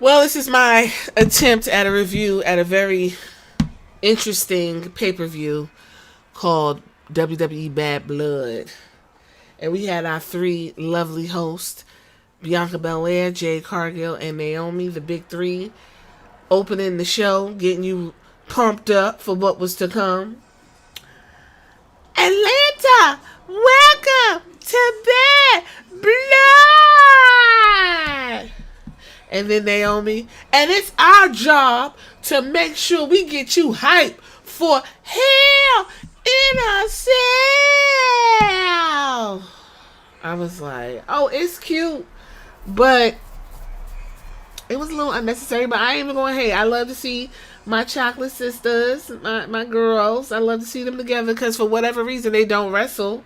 Well, this is my attempt at a review at a very interesting pay-per-view called WWE Bad Blood. And we had our three lovely hosts, Bianca Belair, Jade Cargill, and Naomi, the big three, opening the show, getting you pumped up for what was to come. Atlanta, welcome to Bad Blood. And then Naomi, and it's our job to make sure we get you hyped for Hell in a Cell. I was like, oh, it's cute, but it was a little unnecessary. But I ain't even going to hate. I love to see my chocolate sisters, my girls. I love to see them together because for whatever reason they don't wrestle.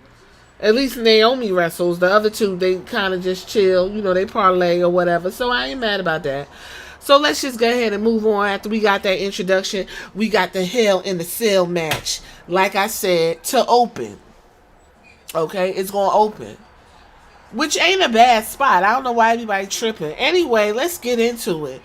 At least Naomi wrestles. The other two, they kind of just chill. You know, they parlay or whatever. So I ain't mad about that. So let's just go ahead and move on. After we got that introduction, we got the Hell in the Cell match. Like I said, to open. Okay? It's going to open. Which ain't a bad spot. I don't know why everybody tripping. Anyway, let's get into it.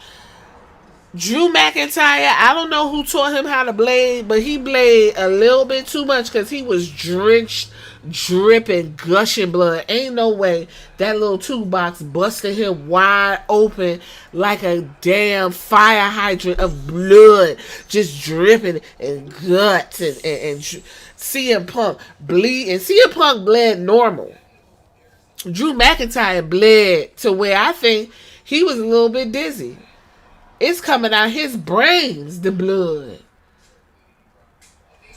Drew McIntyre, I don't know who taught him how to blade, but he bladed a little bit too much because he was drenched, dripping, gushing blood. Ain't no way that little toolbox busted him wide open like a damn fire hydrant of blood, just dripping and guts and CM Punk bleeding. CM Punk bled normal. Drew McIntyre bled to where I think he was a little bit dizzy. It's coming out his brains, the blood.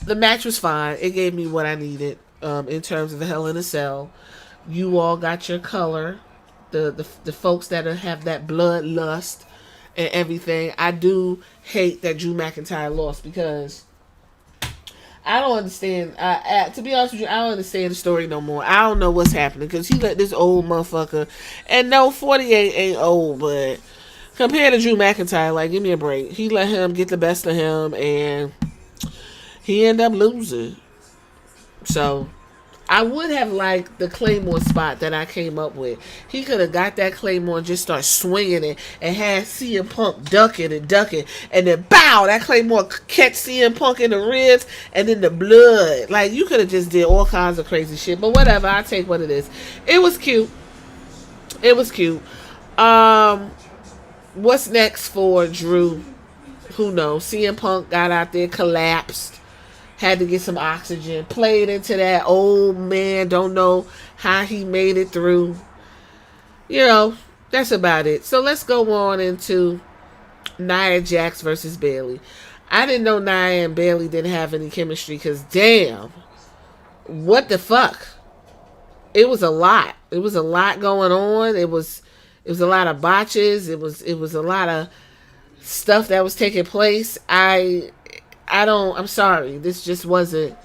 The match was fine. It gave me what I needed in terms of the Hell in a Cell. You all got your color. The folks that have that bloodlust and everything. I do hate that Drew McIntyre lost because I don't understand. To be honest with you, I don't understand the story no more. I don't know what's happening because he let this old motherfucker. And no, 48 ain't old, but compared to Drew McIntyre, like, give me a break. He let him get the best of him, and he ended up losing. So, I would have liked the Claymore spot that I came up with. He could have got that Claymore and just started swinging it and had CM Punk ducking, and then bow, that Claymore catch CM Punk in the ribs, and then the blood. Like, you could have just did all kinds of crazy shit, but whatever, I take what it is. It was cute. It was cute. What's next for Drew? Who knows? CM Punk got out there, collapsed, had to get some oxygen, played into that old man, don't know how he made it through. You know, that's about it. So let's go on into Nia Jax versus Bayley. I didn't know Nia and Bayley didn't have any chemistry because damn, what the fuck? It was a lot. It was a lot going on. It was a lot of botches. It was a lot of stuff that was taking place. I'm sorry. This just wasn't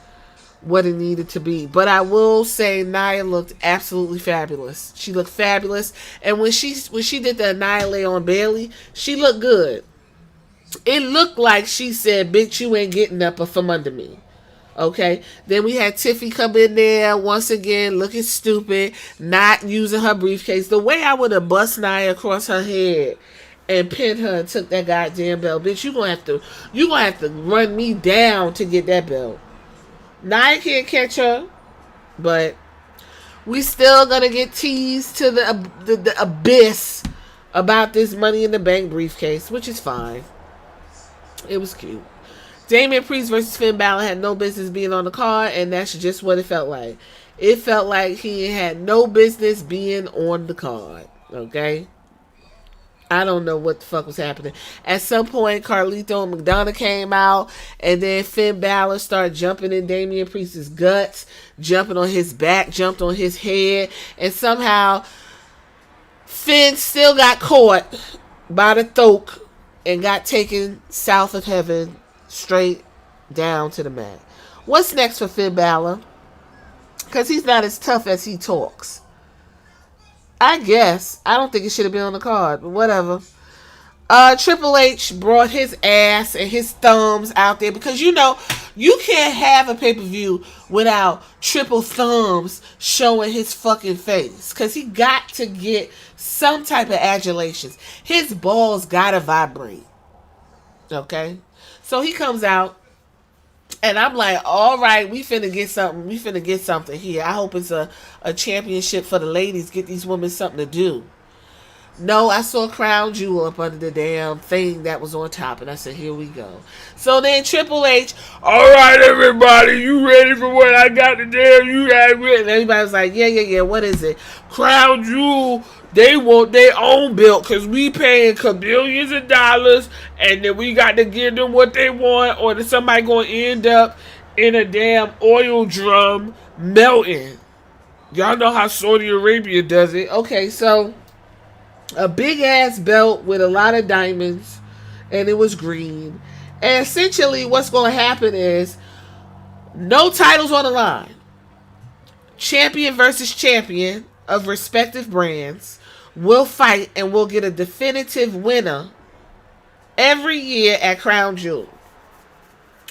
what it needed to be. But I will say Nia looked absolutely fabulous. She looked fabulous. And when she did the Annihilate on Bayley, she looked good. It looked like she said, bitch, you ain't getting up from under me. Okay, then we had Tiffy come in there once again, looking stupid, not using her briefcase. The way I would have bust Nia across her head and pinned her and took that goddamn belt, bitch, you gonna have to run me down to get that belt. Nia can't catch her, but we still gonna get teased to the abyss about this Money in the Bank briefcase, which is fine. It was cute. Damian Priest versus Finn Balor had no business being on the card, and that's just what it felt like. It felt like he had no business being on the card. Okay? I don't know what the fuck was happening. At some point, Carlito and McDonough came out, and then Finn Balor started jumping in Damian Priest's guts, jumping on his back, jumped on his head, and somehow Finn still got caught by the throat and got taken south of heaven, straight down to the mat. What's next for Finn Balor? Because he's not as tough as he talks. I guess. I don't think it should have been on the card, but whatever. Triple H brought his ass and his thumbs out there because, you know, you can't have a pay-per-view without triple thumbs showing his fucking face. Because he got to get some type of adulations. His balls gotta vibrate. Okay? So he comes out, and I'm like, all right, we finna get something. We finna get something here. I hope it's a championship for the ladies. Get these women something to do. No, I saw Crown Jewel up under the damn thing that was on top, and I said, here we go. So then Triple H, all right, everybody, you ready for what I got to tell you? And everybody was like, yeah, what is it? Crown Jewel, they want their own belt because we paying billions of dollars, and then we got to give them what they want, or somebody going to end up in a damn oil drum melting. Y'all know how Saudi Arabia does it. Okay, so a big ass belt with a lot of diamonds, and it was green. And essentially what's going to happen is no titles on the line. Champion versus champion of respective brands will fight, and we'll get a definitive winner every year at Crown Jewel.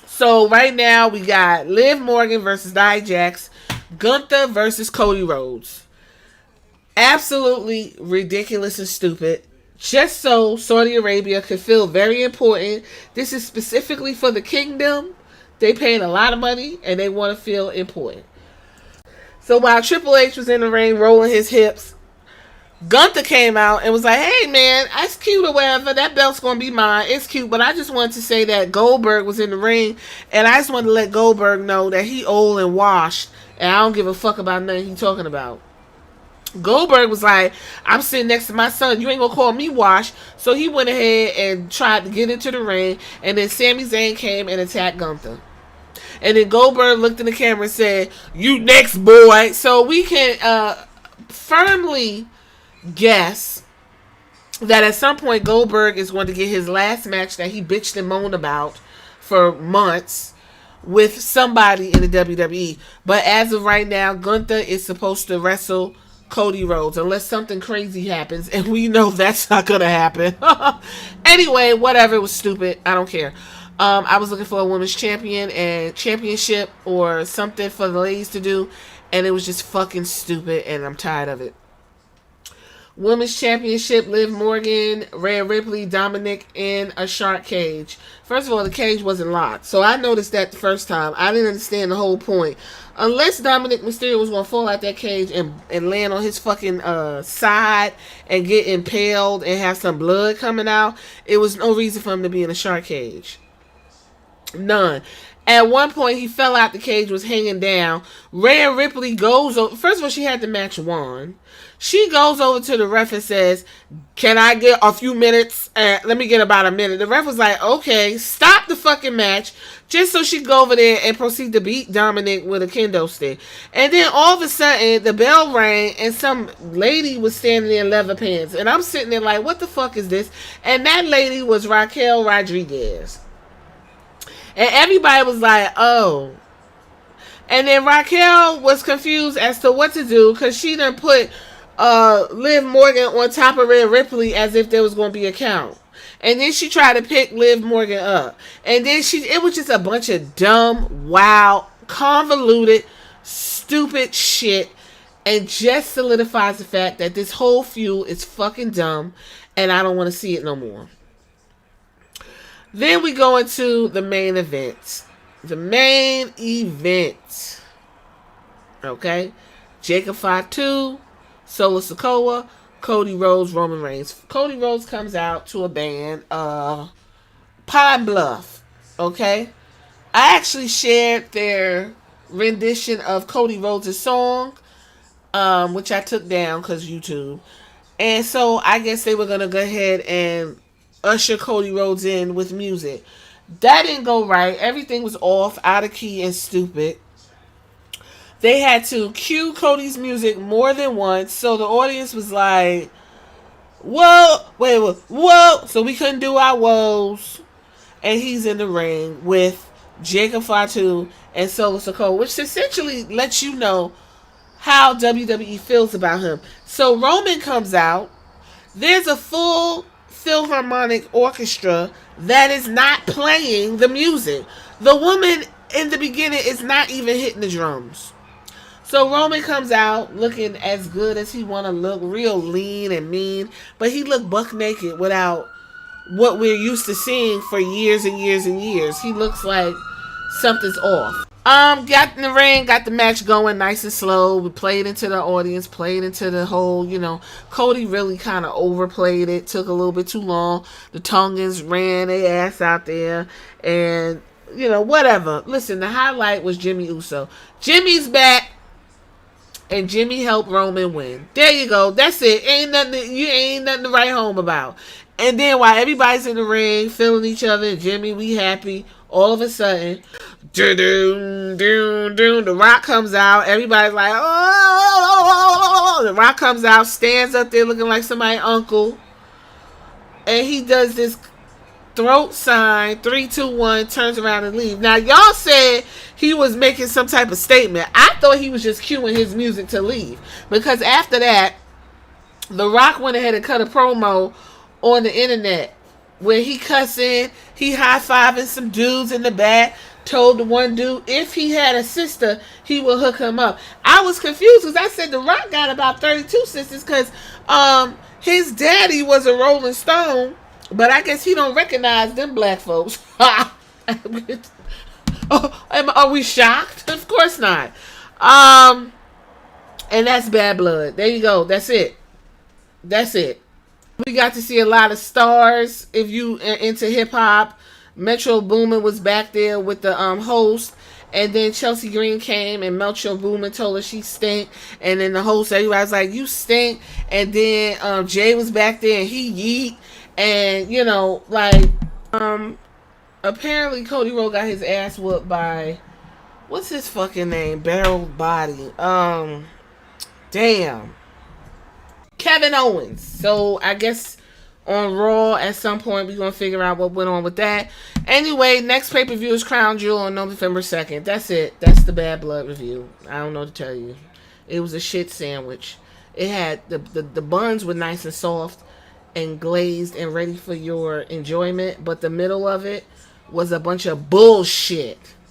So right now we got Liv Morgan versus Nia Jax, Gunther versus Cody Rhodes. Absolutely ridiculous and stupid. Just so Saudi Arabia could feel very important. This is specifically for the kingdom. They paying a lot of money and they want to feel important. So while Triple H was in the ring rolling his hips, Gunther came out and was like, hey man, that's cute or whatever. That belt's going to be mine. It's cute. But I just wanted to say that Goldberg was in the ring, and I just wanted to let Goldberg know that he old and washed, and I don't give a fuck about nothing he talking about. Goldberg was like, I'm sitting next to my son. You ain't gonna call me wash. So he went ahead and tried to get into the ring. And then Sami Zayn came and attacked Gunther. And then Goldberg looked in the camera and said, you next, boy. So we can firmly guess that at some point Goldberg is going to get his last match that he bitched and moaned about for months with somebody in the WWE. But as of right now, Gunther is supposed to wrestle Cody Rhodes unless something crazy happens, and we know that's not gonna happen. Anyway, whatever, it was stupid. I don't care. I was looking for a women's champion and championship or something for the ladies to do, and it was just fucking stupid, and I'm tired of it. Women's Championship, Liv Morgan, Rhea Ripley, Dominic in a shark cage. First of all, the cage wasn't locked. So I noticed that the first time. I didn't understand the whole point. Unless Dominic Mysterio was going to fall out that cage and land on his fucking side and get impaled and have some blood coming out, it was no reason for him to be in a shark cage. None. At one point, he fell out the cage, was hanging down. Rhea Ripley goes over. First of all, she had the match won. She goes over to the ref and says, can I get a few minutes? Let me get about a minute. The ref was like, okay, stop the fucking match. Just so she could go over there and proceed to beat Dominic with a kendo stick. And then all of a sudden, the bell rang and some lady was standing there in leather pants. And I'm sitting there like, what the fuck is this? And that lady was Raquel Rodriguez. And everybody was like, oh. And then Raquel was confused as to what to do because she done put Liv Morgan on top of Rhea Ripley as if there was going to be a count. And then she tried to pick Liv Morgan up. And then it was just a bunch of dumb, wild, convoluted, stupid shit. And just solidifies the fact that this whole feud is fucking dumb. And I don't want to see it no more. Then we go into the main event. The main event. Okay? Jacob Fatu, Solo Sikoa, Cody Rhodes, Roman Reigns. Cody Rhodes comes out to a band, Pine Bluff. Okay? I actually shared their rendition of Cody Rhodes' song, which I took down because YouTube. And so I guess they were going to go ahead and usher Cody Rhodes in with music. That didn't go right. Everything was off, out of key, and stupid. They had to cue Cody's music more than once, so the audience was like, whoa, wait, whoa. So we couldn't do our woes. And he's in the ring with Jacob Fatu and Solo Sikoa, which essentially lets you know how WWE feels about him. So Roman comes out. There's a full Philharmonic orchestra that is not playing the music. The woman in the beginning, it's not even hitting the drums. So Roman comes out looking as good as he want to look, real lean and mean, but he looked buck naked without what we're used to seeing for years and years and years. He looks like something's off. Got in the ring, got the match going nice and slow. We played into the audience, played into the whole, Cody really kind of overplayed it, took a little bit too long. The Tongans ran their ass out there, and, whatever. Listen, the highlight was Jimmy Uso. Jimmy's back, and Jimmy helped Roman win. There you go. That's it. Ain't nothing to write home about. And then while everybody's in the ring, feeling each other, Jimmy, we happy. All of a sudden, the Rock comes out. Everybody's like, oh. The Rock comes out, stands up there looking like somebody's uncle. And he does this throat sign, 3, 2, 1, turns around and leaves. Now, y'all said he was making some type of statement. I thought he was just cueing his music to leave. Because after that, The Rock went ahead and cut a promo on the internet where he cussing, he high-fiving some dudes in the back, told the one dude if he had a sister, he would hook him up. I was confused because I said The Rock got about 32 sisters because his daddy was a Rolling Stone, but I guess he don't recognize them black folks. Are we shocked? Of course not. And that's Bad Blood. There you go. That's it. We got to see a lot of stars. If you are into hip hop, Metro Boomin was back there with the host, and then Chelsea Green came and Metro Boomin told her she stink, and then the host, everybody's like, you stink, and then Jay was back there and he yeet, and apparently Cody Rhodes got his ass whooped by, what's his fucking name? Barrel Body. Damn. Kevin Owens. So I guess on Raw at some point we're going to figure out what went on with that. Anyway, next pay-per-view is Crown Jewel on November 2nd. That's it. That's the Bad Blood review. I don't know what to tell you. It was a shit sandwich. It had the buns were nice and soft and glazed and ready for your enjoyment, but the middle of it was a bunch of bullshit.